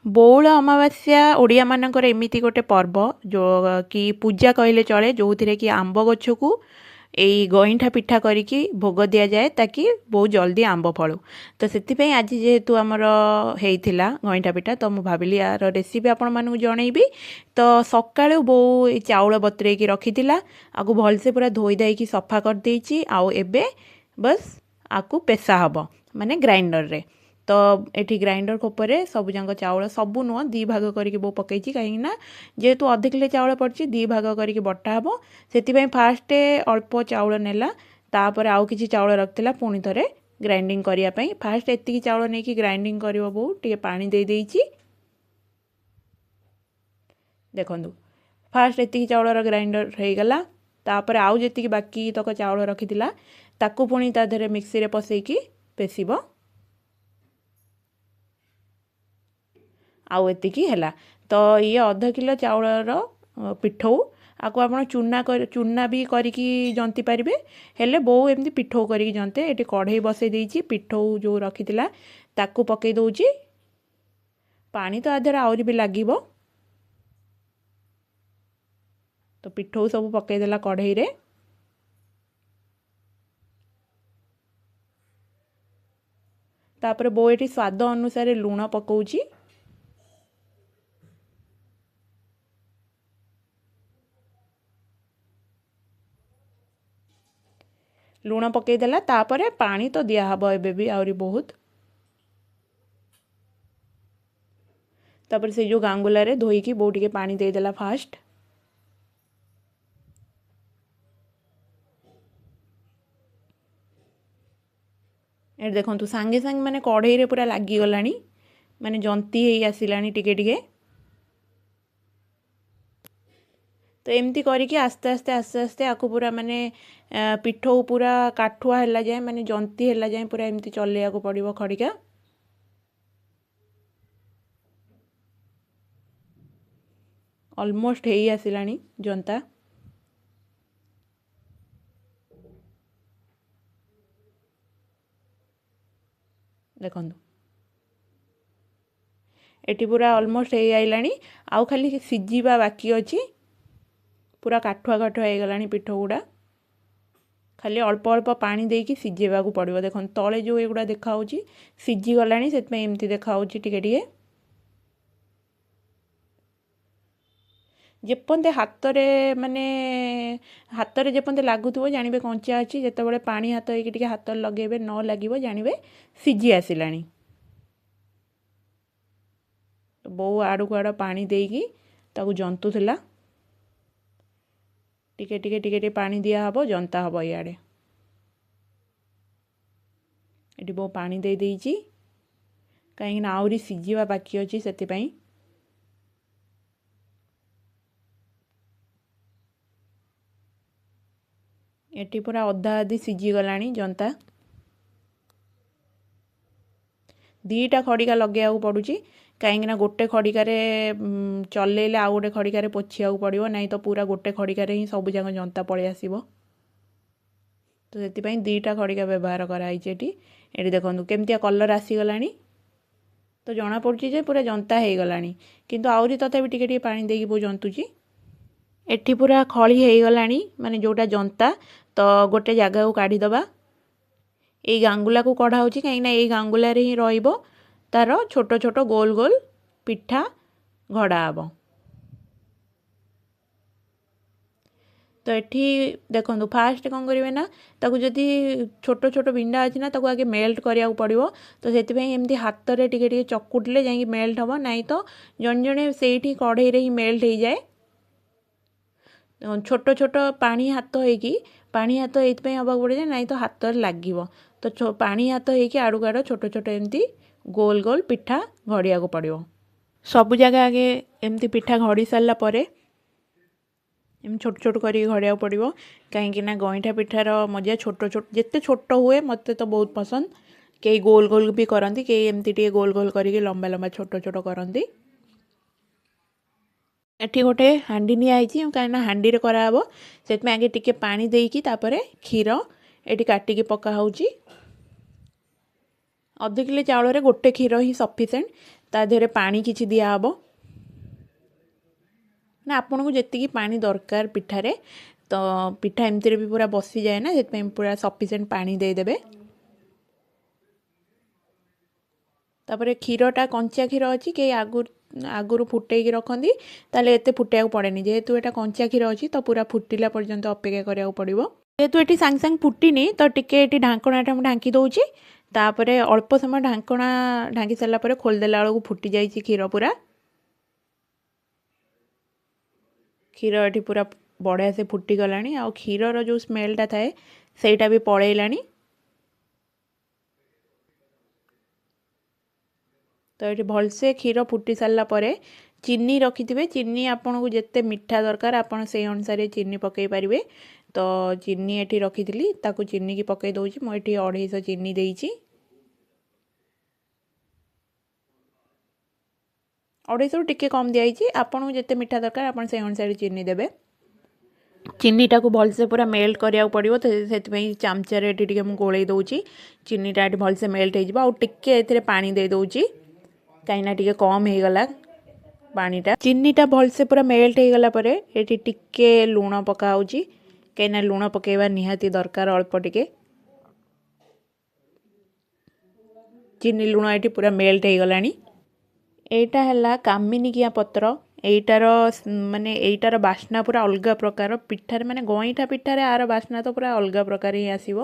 ବଉଳ ଅମାବାସ୍ୟା ଓଡ଼ିଆମାନଙ୍କର ଏମିତି ଗୋଟେ ପର୍ବ କି ପୂଜା କହିଲେ ଚଳେ, ଯେଉଁଥିରେ କି ଆମ୍ବ ଗଛକୁ ଏଇ ଗଇଁଠା ପିଠା କରିକି ଭୋଗ ଦିଆଯାଏ ତାକି ବହୁତ ଜଲ୍ଦି ଆମ୍ବ ଫଳୁ। ତ ସେଥିପାଇଁ ଆଜି ଯେହେତୁ ଆମର ହେଇଥିଲା ଗଇଁଠା ପିଠା, ତ ମୁଁ ଭାବିଲି ୟାର ରେସିପି ଆପଣମାନଙ୍କୁ ଜଣେଇବି। ତ ସକାଳୁ ବୋଉ ଏଇ ଚାଉଳ ବତୁରେଇକି ରଖିଥିଲା, ଆକୁ ଭଲସେ ପୁରା ଧୋଇ ଧାଇକି ସଫା କରିଦେଇଛି। ଆଉ ଏବେ ବସ୍ ଆକୁ ପେଶା ହେବ, ମାନେ ଗ୍ରାଇଣ୍ଡରରେ। ତ ଏଠି ଗ୍ରାଇଣ୍ଡର କୋପରେ ସବୁଯାକ ଚାଉଳ, ସବୁ ନୁହଁ ଦୁଇ ଭାଗ କରିକି ବୋଉ ପକାଇଛି, କାହିଁକିନା ଯେହେତୁ ଅଧ କିଲୋ ଚାଉଳ ପଡ଼ିଛି ଦୁଇ ଭାଗ କରିକି ବଟା ହେବ। ସେଥିପାଇଁ ଫାଷ୍ଟ ଅଳ୍ପ ଚାଉଳ ନେଲା, ତାପରେ ଆଉ କିଛି ଚାଉଳ ରଖିଥିଲା ପୁଣି ଥରେ ଗ୍ରାଇଣ୍ଡିଙ୍ଗ କରିବା ପାଇଁ। ଫାଷ୍ଟ ଏତିକି ଚାଉଳ ନେଇକି ଗ୍ରାଇଣ୍ଡିଙ୍ଗ କରିବ ବୋଉ, ଟିକେ ପାଣି ଦେଇଦେଇଛି। ଦେଖନ୍ତୁ ଫାଷ୍ଟ ଏତିକି ଚାଉଳର ଗ୍ରାଇଣ୍ଡର ହେଇଗଲା। ତାପରେ ଆଉ ଯେତିକି ବାକି ତକ ଚାଉଳ ରଖିଥିଲା ତାକୁ ପୁଣି ତା ଦେହରେ ମିକ୍ସିରେ ପଶେଇକି ପେଶିବ। ଆଉ ଏତିକି ହେଲା। ତ ଇଏ ଅଧ କିଲୋ ଚାଉଳର ପିଠଉ, ଆକୁ ଆପଣ ଚୁନା ବି କରିକି ଜନ୍ତି ପାରିବେ, ହେଲେ ବୋଉ ଏମିତି ପିଠଉ କରିକି ଜନ୍ତେ। ଏଠି କଢ଼େଇ ବସେଇ ଦେଇଛି, ପିଠଉ ଯେଉଁ ରଖିଥିଲା ତାକୁ ପକେଇ ଦେଉଛି। ପାଣି ତ ଆ ଦେହରେ ଆହୁରି ବି ଲାଗିବ। ତ ପିଠଉ ସବୁ ପକେଇଦେଲା କଢ଼େଇରେ। ତାପରେ ବୋଉ ଏଠି ସ୍ୱାଦ ଅନୁସାରେ ଲୁଣ ପକାଉଛି। ଲୁଣ ପକାଇଦେଲା, ତାପରେ ପାଣି ତ ଦିଆହେବ ଏବେ ବି ଆହୁରି ବହୁତ। ତାପରେ ସେ ଯେଉଁ ଗାଙ୍ଗୁଲାରେ ଧୋଇକି ବୋଉ ଟିକେ ପାଣି ଦେଇଦେଲା ଫାଷ୍ଟ। ଏଠି ଦେଖନ୍ତୁ ସାଙ୍ଗେ ସାଙ୍ଗେ ମାନେ କଢ଼େଇରେ ପୁରା ଲାଗିଗଲାଣି, ମାନେ ଜନ୍ତି ହେଇ ଆସିଲାଣି ଟିକେ ଟିକେ। ତ ଏମିତି କରିକି ଆସ୍ତେ ଆସ୍ତେ ଆସ୍ତେ ଆସ୍ତେ ଆକୁ ପୁରା ମାନେ ପିଠଉ ପୁରା କାଠୁଆ ହେଲା ଯାଏଁ, ମାନେ ଜନ୍ତି ହେଲା ଯାଏଁ ପୁରା ଏମିତି ଚଲେଇବାକୁ ପଡ଼ିବ ଖଡ଼ିକା। ଅଲମୋଷ୍ଟ ହେଇ ଆସିଲାଣି ଜନ୍ତା। ଦେଖନ୍ତୁ ଏଠି ପୁରା ଅଲମୋଷ୍ଟ ହେଇ ଆଇଲାଣି, ଆଉ ଖାଲି ସିଝିବା ବାକି ଅଛି। ପୁରା କାଠୁଆ କାଠୁଆ ହେଇଗଲାଣି ପିଠଉ ଗୁଡ଼ା, ଖାଲି ଅଳ୍ପ ଅଳ୍ପ ପାଣି ଦେଇକି ସିଝେଇବାକୁ ପଡ଼ିବ। ଦେଖନ୍ତୁ ତଳେ ଯେଉଁ ଏଗୁଡ଼ା ଦେଖାହେଉଛି ସିଝିଗଲାଣି, ସେଥିପାଇଁ ଏମିତି ଦେଖାହେଉଛି ଟିକେ ଟିକେ। ଯେପର୍ଯ୍ୟନ୍ତ ହାତରେ ଯେପର୍ଯ୍ୟନ୍ତ ଲାଗୁଥିବ ଜାଣିବେ କଞ୍ଚା ଅଛି। ଯେତେବେଳେ ପାଣି ହାତ ହେଇକି ଟିକେ ହାତରେ ଲଗେଇବେ, ନ ଲାଗିବ, ଜାଣିବେ ସିଝି ଆସିଲାଣି। ବୋଉ ଆଡ଼କୁ ଆଡ଼ ପାଣି ଦେଇକି ତାକୁ ଜନ୍ତୁଥିଲା। ଟିକେ ଟିକେ ଟିକେ ଟିକେ ପାଣି ଦିଆହେବ, ଜନ୍ତା ହେବ ଇଆଡ଼େ। ଏଠି ବୋଉ ପାଣି ଦେଇ ଦେଇଛି, କାହିଁକିନା ଆହୁରି ସିଝିବା ବାକି ଅଛି, ସେଥିପାଇଁ। ଏଠି ପୁରା ଅଧା ଅଧି ସିଝିଗଲାଣି ଜନ୍ତା। ଦୁଇଟା ଖଡ଼ିକା ଲଗେଇବାକୁ ପଡ଼ୁଛି, କାହିଁକିନା ଗୋଟେ ଖଡ଼ିକାରେ ଚଲେଇଲେ ଆଉ ଗୋଟେ ଖଡ଼ିକାରେ ପୋଛିବାକୁ ପଡ଼ିବ, ନାହିଁ ତ ପୁରା ଗୋଟେ ଖଡ଼ିକାରେ ହିଁ ସବୁଯାକ ଜନ୍ତା ପଳେଇ ଆସିବ। ତ ସେଥିପାଇଁ ଦୁଇଟା ଖଡ଼ିକା ବ୍ୟବହାର କରାହେଇଛି ଏଠି। ଏଠି ଦେଖନ୍ତୁ କେମିତିଆ କଲର୍ ଆସିଗଲାଣି। ତ ଜଣାପଡ଼ୁଛି ଯେ ପୁରା ଜନ୍ତା ହେଇଗଲାଣି, କିନ୍ତୁ ଆହୁରି ତଥାପି ଟିକେ ଟିକେ ପାଣି ଦେଇକି ବୋଉ ଜନ୍ତୁଛି। ଏଠି ପୁରା ଖଳି ହେଇଗଲାଣି, ମାନେ ଯେଉଁଟା ଜନ୍ତା। ତ ଗୋଟେ ଜାଗାକୁ କାଢ଼ିଦେବା। ଏଇ ଗାଙ୍ଗୁଲାକୁ କଢ଼ା ହେଉଛି, କାହିଁକିନା ଏଇ ଗାଙ୍ଗୁଲାରେ ହିଁ ରହିବ ତାର ଛୋଟ ଛୋଟ ଗୋଲ ଗୋଲ ପିଠା ଘଡ଼ା ହେବ। ତ ଏଠି ଦେଖନ୍ତୁ ଫାଷ୍ଟ କ'ଣ କରିବେ ନା, ତାକୁ ଯଦି ଛୋଟ ଛୋଟ ବିଣ୍ଡା ଅଛି ନା, ତାକୁ ଆଗେ ମେଲ୍ଟ କରିବାକୁ ପଡ଼ିବ। ତ ସେଥିପାଇଁ ଏମିତି ହାତରେ ଟିକେ ଟିକେ ଚକୁଟିଲେ ଯାଇକି ମେଲ୍ଟ ହେବ, ନାହିଁ ତ ଜଣେ ଜଣେ ସେଇଠି କଢ଼େଇରେ ହିଁ ମେଲ୍ଟ ହେଇଯାଏ। ଛୋଟ ଛୋଟ ପାଣି ହାତ ହେଇକି, ପାଣି ହାତ ଏଇଥିପାଇଁ ହେବାକୁ ପଡ଼ିବ ଯେ ନାହିଁ ତ ହାତରେ ଲାଗିବ। ତ ପାଣି ହାତ ହେଇକି ଆଡ଼କୁ ଆଡ଼ ଛୋଟ ଛୋଟ ଏମିତି ଗୋଲ ଗୋଲ ପିଠା ଘଡ଼ିବାକୁ ପଡ଼ିବ। ସବୁ ଜାଗା ଆଗେ ଏମିତି ପିଠା ଘଡ଼ି ସାରିଲା ପରେ ଏମିତି ଛୋଟ ଛୋଟ କରିକି ଘଡ଼ିବାକୁ ପଡ଼ିବ, କାହିଁକିନା ଗଇଁଠା ପିଠାର ମଜା ଛୋଟ ଛୋଟ, ଯେତେ ଛୋଟ ହୁଏ ମୋତେ ତ ବହୁତ ପସନ୍ଦ। କେହି ଗୋଲ ଗୋଲ ବି କରନ୍ତି, କେହି ଏମିତି ଟିକେ ଗୋଲ ଗୋଲ କରିକି ଲମ୍ବା ଲମ୍ବା ଛୋଟ ଛୋଟ କରନ୍ତି। ଏଠି ଗୋଟେ ହାଣ୍ଡି ନିଆହେଇଛି, କାହିଁକିନା ହାଣ୍ଡିରେ କରାହେବ, ସେଥିପାଇଁ ଆଗେ ଟିକେ ପାଣି ଦେଇକି ତାପରେ କ୍ଷୀର ଏଠି କାଟିକି ପକା ହେଉଛି। ଅଧ କିଲୋ ଚାଉଳରେ ଗୋଟେ କ୍ଷୀର ହିଁ ସଫିସିଏଣ୍ଟ। ତା ଦେହରେ ପାଣି କିଛି ଦିଆହେବ ନା ଆପଣଙ୍କୁ ଯେତିକି ପାଣି ଦରକାର ପିଠାରେ ତ ପିଠା ଏମିତିରେ ବି ପୁରା ବସିଯାଏ ନା ସେଥିପାଇଁ ପୁରା ସଫିସିଏଣ୍ଟ ପାଣି ଦେଇଦେବେ। ତାପରେ କ୍ଷୀରଟା କଞ୍ଚା କ୍ଷୀର ଅଛି କେହି ଆଗରୁ ଫୁଟେଇକି ରଖନ୍ତି ତାହେଲେ ଏତେ ଫୁଟେଇବାକୁ ପଡ଼େନି। ଯେହେତୁ ଏଇଟା କଞ୍ଚା କ୍ଷୀର ଅଛି ତ ପୁରା ଫୁଟିଲା ପର୍ଯ୍ୟନ୍ତ ଅପେକ୍ଷା କରିବାକୁ ପଡ଼ିବ। ଯେହେତୁ ଏଠି ସାଙ୍ଗେ ସାଙ୍ଗେ ଫୁଟିନି ତ ଟିକେ ଏଠି ଢାଙ୍କଣାଟା ମୁଁ ଢାଙ୍କି ଦେଉଛି। ତାପରେ ଅଳ୍ପ ସମୟ ଢାଙ୍କଣା ଢାଙ୍କି ସାରିଲା ପରେ ଖୋଲିଦେଲା ବେଳକୁ ଫୁଟି ଯାଇଛି କ୍ଷୀର ପୁରା। କ୍ଷୀର ଏଠି ପୁରା ବଢ଼ିଆ ସେ ଫୁଟିଗଲାଣି ଆଉ କ୍ଷୀରର ଯେଉଁ ସ୍ମେଲ୍ଟା ଥାଏ ସେଇଟା ବି ପଳେଇଲାଣି। ତ ଏଠି ଭଲସେ କ୍ଷୀର ଫୁଟି ସାରିଲା ପରେ ଚିନି ରଖିଥିବେ। ଚିନି ଆପଣଙ୍କୁ ଯେତେ ମିଠା ଦରକାର ଆପଣ ସେଇ ଅନୁସାରେ ଚିନି ପକାଇ ପାରିବେ। ତ ଚିନି ଏଠି ରଖିଥିଲି ତାକୁ ଚିନିକି ପକାଇ ଦେଉଛି। ମୁଁ ଏଠି 250 ଚିନି ଦେଇଛି। 250ରୁ ଟିକେ କମ୍ ଦିଆଯାଇଛି। ଆପଣଙ୍କୁ ଯେତେ ମିଠା ଦରକାର ଆପଣ ସେଇ ଅନୁସାରେ ଚିନି ଦେବେ। ଚିନିଟାକୁ ଭଲସେ ପୁରା ମେଲ୍ଟ କରିବାକୁ ପଡ଼ିବ ତ ସେଥିପାଇଁ ଚାମଚାରେ ଏଠି ଟିକେ ମୁଁ ଗୋଳେଇ ଦେଉଛି। ଚିନିଟା ଏଠି ଭଲସେ ମେଲ୍ଟ ହେଇଯିବ। ଆଉ ଟିକେ ଏଥିରେ ପାଣି ଦେଇ ଦେଉଛି କାହିଁକିନା ଟିକେ କମ୍ ହେଇଗଲା ପାଣିଟା। ଚିନିଟା ଭଲସେ ପୁରା ମେଲ୍ଟ ହେଇଗଲା ପରେ ଏଠି ଟିକେ ଲୁଣ ପକା ହେଉଛି କାହିଁକିନା ଲୁଣ ପକାଇବା ନିହାତି ଦରକାର ଅଳ୍ପ ଟିକେ। ଚିନି ଲୁଣ ଏଠି ପୁରା ମେଲ୍ଟ ହେଇଗଲାଣି। ଏଇଟା ହେଲା କାମିନିକିଆ ପତ୍ର। ଏଇଟାର ବାସ୍ନା ପୁରା ଅଲଗା ପ୍ରକାର। ପିଠାରେ ମାନେ ଗଇଁଠା ପିଠାରେ ଆର ବାସ୍ନା ତ ପୁରା ଅଲଗା ପ୍ରକାର ହିଁ ଆସିବ।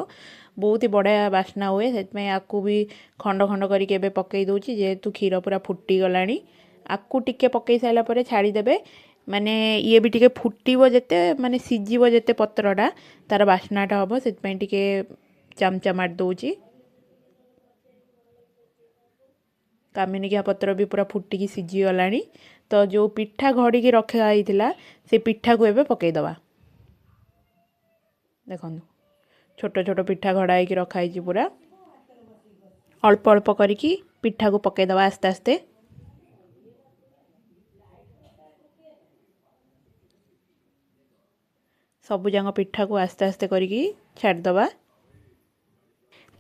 ବହୁତ ହି ବଢ଼ିଆ ବାସ୍ନା ହୁଏ। ସେଥିପାଇଁ ଆକୁ ବି ଖଣ୍ଡ ଖଣ୍ଡ କରିକି ଏବେ ପକାଇ ଦେଉଛି। ଯେହେତୁ କ୍ଷୀର ପୁରା ଫୁଟିଗଲାଣି ଆକୁ ଟିକେ ପକାଇ ସାରିଲା ପରେ ଛାଡ଼ିଦେବେ। ମାନେ ଇଏ ବି ଟିକେ ଫୁଟିବ ଯେତେ ମାନେ ସିଝିବ ଯେତେ ପତ୍ରଟା ତାର ବାସ୍ନାଟା ହେବ। ସେଥିପାଇଁ ଟିକେ ଚାମଚା ମାରି ଦେଉଛି। କାମିନିକିଆ ପତ୍ର ବି ପୁରା ଫୁଟିକି ସିଝିଗଲାଣି। ତ ଯେଉଁ ପିଠା ଘଡ଼ିକି ରଖା ହେଇଥିଲା ସେ ପିଠାକୁ ଏବେ ପକାଇଦେବା। ଦେଖନ୍ତୁ ଛୋଟ ଛୋଟ ପିଠା ଘଡ଼ା ହେଇକି ରଖା ହେଇଛି ପୁରା। ଅଳ୍ପ ଅଳ୍ପ କରିକି ପିଠାକୁ ପକାଇଦେବା ଆସ୍ତେ ଆସ୍ତେ। ସବୁଯାକ ପିଠାକୁ ଆସ୍ତେ ଆସ୍ତେ କରିକି ଛାଡ଼ିଦେବା।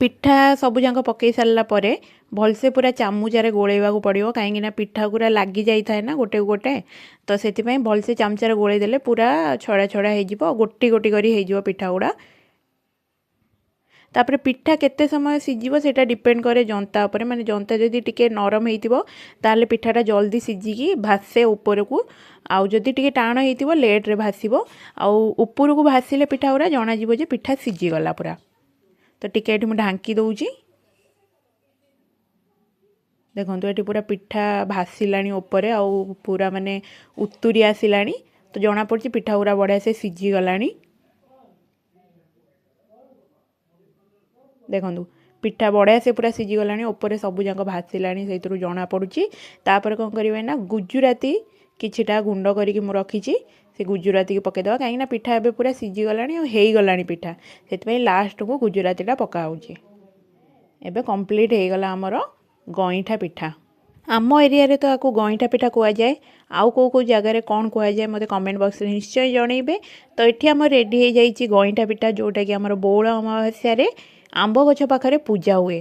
ପିଠା ସବୁଯାକ ପକାଇ ସାରିଲା ପରେ ଭଲସେ ପୁରା ଚାମୁଚାରେ ଗୋଳେଇବାକୁ ପଡ଼ିବ କାହିଁକିନା ପିଠା ଗୁଡ଼ା ଲାଗି ଯାଇଥାଏ ନା ଗୋଟେ ଗୋଟେ। ତ ସେଥିପାଇଁ ଭଲସେ ଚାମଚାରେ ଗୋଳେଇ ଦେଲେ ପୁରା ଛଡ଼ା ଛଡ଼ା ହେଇଯିବ। ଗୋଟି ଗୋଟି କରି ହେଇଯିବ ପିଠା ଗୁଡ଼ା। ତାପରେ ପିଠା କେତେ ସମୟ ସିଝିବ ସେଇଟା ଡିପେଣ୍ଡ କରେ ଜନ୍ତା ଉପରେ। ମାନେ ଜନ୍ତା ଯଦି ଟିକେ ନରମ ହେଇଥିବ ତାହେଲେ ପିଠାଟା ଜଲ୍ଦି ସିଝିକି ଭାସେ ଉପରକୁ। ଆଉ ଯଦି ଟିକେ ଟାଣ ହେଇଥିବ ଲେଟ୍ରେ ଭାସିବ। ଆଉ ଉପରକୁ ଭାସିଲେ ପିଠା ଗୁଡ଼ା ଜଣାଯିବ ଯେ ପିଠା ସିଝିଗଲା ପୁରା। ତ ଟିକେ ଏଠି ମୁଁ ଢାଙ୍କି ଦେଉଛି। ଦେଖନ୍ତୁ ଏଠି ପୁରା ପିଠା ଭାସିଲାଣି ଉପରେ ଆଉ ପୁରା ମାନେ ଉତୁରି ଆସିଲାଣି। ତ ଜଣାପଡ଼ୁଛି ପିଠା ଗୁଡ଼ା ବଢ଼ିଆ ସେ ସିଝିଗଲାଣି। ଦେଖନ୍ତୁ ପିଠା ବଢ଼ିଆ ସେ ପୁରା ସିଝିଗଲାଣି। ଉପରେ ସବୁଯାକ ଭାସିଲାଣି ସେଇଥିରୁ ଜଣାପଡ଼ୁଛି। ତାପରେ କ'ଣ କରିବେ ନା ଗୁଜୁରାତି କିଛିଟା ଗୁଣ୍ଡ କରିକି ମୁଁ ରଖିଛି ସେ ଗୁଜୁରାତିକି ପକାଇଦେବା କାହିଁକିନା ପିଠା ଏବେ ପୁରା ସିଝିଗଲାଣି ଆଉ ହେଇଗଲାଣି ପିଠା। ସେଥିପାଇଁ ଲାଷ୍ଟକୁ ଗୁଜୁରାତିଟା ପକା ହେଉଛି। ଏବେ କମ୍ପ୍ଲିଟ୍ ହେଇଗଲା ଆମର ଗଇଁଠା ପିଠା। ଆମ ଏରିଆରେ ତ ଆକୁ ଗଇଁଠା ପିଠା କୁହାଯାଏ। ଆଉ କେଉଁ କେଉଁ ଜାଗାରେ କ'ଣ କୁହାଯାଏ ମୋତେ କମେଣ୍ଟ ବକ୍ସରେ ନିଶ୍ଚୟ ଜଣେଇବେ। ତ ଏଠି ଆମର ରେଡ଼ି ହେଇଯାଇଛି ଗଇଁଠା ପିଠା ଯେଉଁଟାକି ଆମର ବଉଳ ଅମାବାସ୍ୟାରେ ଆମ୍ବ ଗଛ ପାଖରେ ପୂଜା ହୁଏ।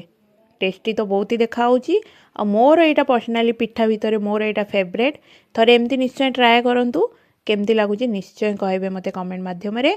ଟେଷ୍ଟି ତ ବହୁତ ହି ଦେଖାହେଉଛି। ଆଉ ମୋର ଏଇଟା ପର୍ସନାଲି ପିଠା ଭିତରେ ମୋର ଏଇଟା ଫେଭରେଟ୍। ଥରେ ଏମିତି ନିଶ୍ଚୟ ଟ୍ରାଏ କରନ୍ତୁ। କେମିତି ଲାଗୁଛି ନିଶ୍ଚୟ କହିବେ ମୋତେ କମେଣ୍ଟ ମାଧ୍ୟମରେ।